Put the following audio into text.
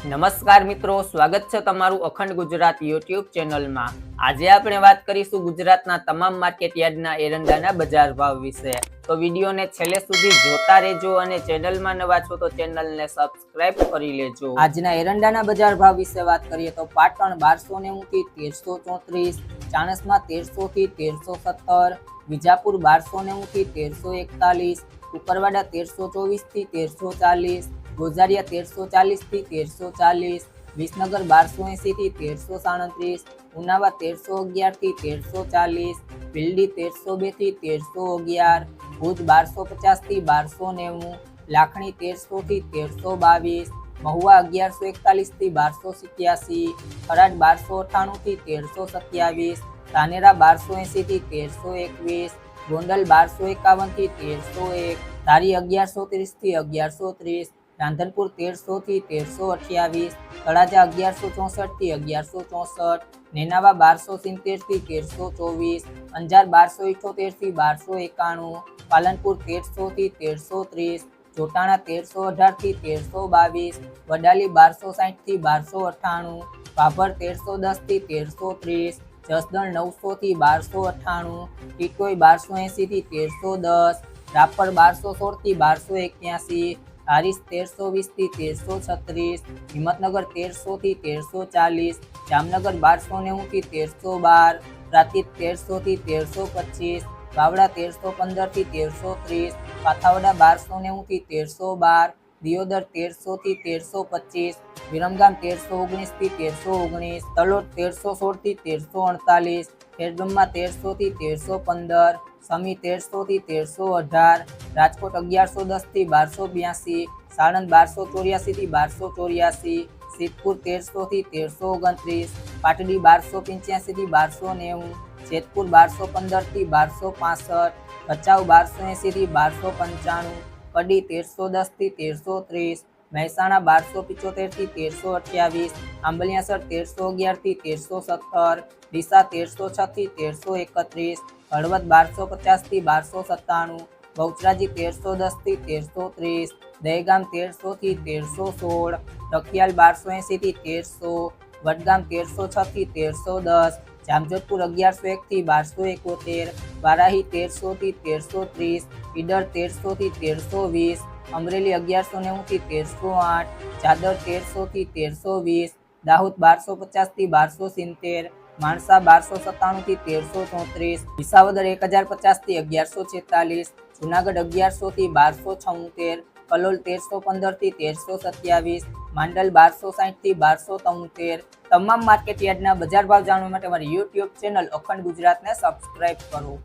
નમસ્કાર મિત્રો, સ્વાગત છે તમારું અખંડ ગુજરાત યુટ્યુબ ચેનલમાં। આજે આપણે વાત કરીશું ગુજરાતના તમામ માર્કેટ યાર્ડના એરંડાના બજાર ભાવ વિશે। તો વિડીયોને છેલ્લે સુધી જોતા રહેજો અને ચેનલમાં નવા છો તો ચેનલને સબસ્ક્રાઇબ કરી લેજો। આજના એરંડાના બજાર ભાવ વિશે વાત કરીએ તો પાટણ 1290 થી 1334, ચાણસ્મા 1300 થી 1317, વિજાપુર 1290 થી 1341, કુકરવાડા 1324 થી 1340, ગોઝારિયા 1340 થી 1340, વિસનગર 1280 થી 1337, ઉનાવા 1311 થી 1340, ભીલડી 1302 થી 1311, ભુજ 1250 થી 1290, લાખણી 1300 થી 1322, મહુવા 1141 થી 1287, ખરાડ 1298 થી 1327, ધાનેરા 1280 થી 1321, ગોંડલ 1251 થી 1301, ધારી 1130 થી 1130, રાંધનપુર 1300 થી 1328, તળાજા 1164 થી 1164, નેનાવા 1270 થી 1324, અંજાર 1278 થી 1291, પાલનપુર 1300 થી 1330, જોટાણા 1318 થી 1322, વડાલી 1260 થી 1298, ભાભર 1310 થી 1330, જસદણ 900 થી 1298, ટીટોઈ 1280 થી 1310, રાપર 1216 થી 1281, હારીજ 1320 થી 1336, હિંમતનગર 1300 થી 1340, જામનગર 1290 થી 1312, પ્રાંતિજ 1300 થી 1325, બાવળા 1315 થી 1330, પાથાવડા 1290 થી 1312, દિયોદર 1300 થી 1325, વિરમગામ 1319 થી 1319, તલોદ 1316 થી 1348, ખેરગામમાં 1300 થી 1315, સમી 1300 થી 1318, રાજકોટ 1110 થી 1282, સાણંદ 1284 થી 1284, સિદ્ધપુર 1300 થી 1329, પાટડી 1285 થી 1290, જેતપુર 1215 થી 1265, ભચાઉ 1280 થી 1295, કડી 1310 થી 1330, મહેસાણા 1275 થી 1328, આંબલિયાસર 1311 થી 1317, ડીસા 1306 થી 1331, હળવદ 1250 થી 1297, બહુચરાજી 1310 થી 1330, દહેગામ 1300 થી 1316, રખિયાલ 1280 થી 1300, વડગામ 1306 થી 1310, જામજોધપુર 1101 થી 1271, વારાહી 1300 થી 1330, ઈડર 1300 થી 1320, અમરેલી 1190 થી 1308, ચાદર 1300 થી 1320, દાહોદ 1250 થી 1270, માણસા 1297 થી 1334, વિસાવદર 1050 થી 1146, જુનાગઢ 1100 થી 1276, કલોલ 1315 થી 1327, માંડલ 1260 થી 1273। તમામ માર્કેટ યાર્ડના બજાર ભાવ જાણવા માટે અમારી યુટ્યુબ ચેનલ અખંડ ગુજરાતને સબસ્ક્રાઇબ કરો।